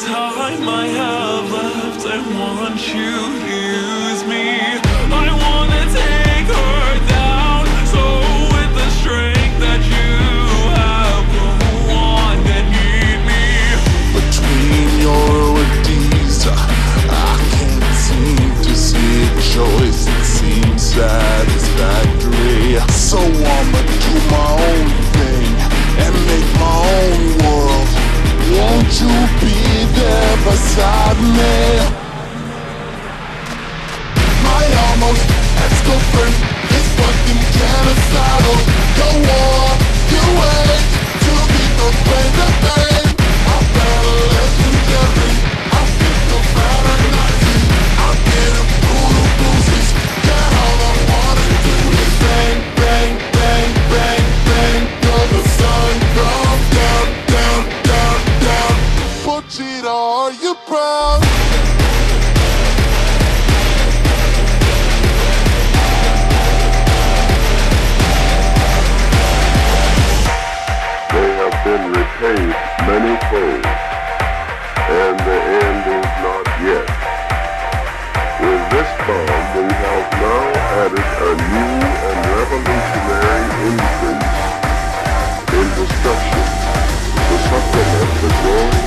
time I have left, I want you to use me. I wanna take her down, so with the strength that you have, go on and eat me. Between your deeds, I can't seem to see a choice that seems satisfactory. So I'ma do my own thing and make my own world. Won't you be there beside me? My almost ex-girlfriend is fucking genocidal. Go on, you wait to be the pain to pain. I'm better legendary. I feel so paralyzing. I'm getting brutal bruises. Yeah, all I wanna do is bang, bang, bang, bang, bang till the sun comes down, down, down, down. Pochita, are you proud? They have been repaid many fold, and the end is not yet. With this bomb, we have now added a new and revolutionary increase in destruction to supplement the growing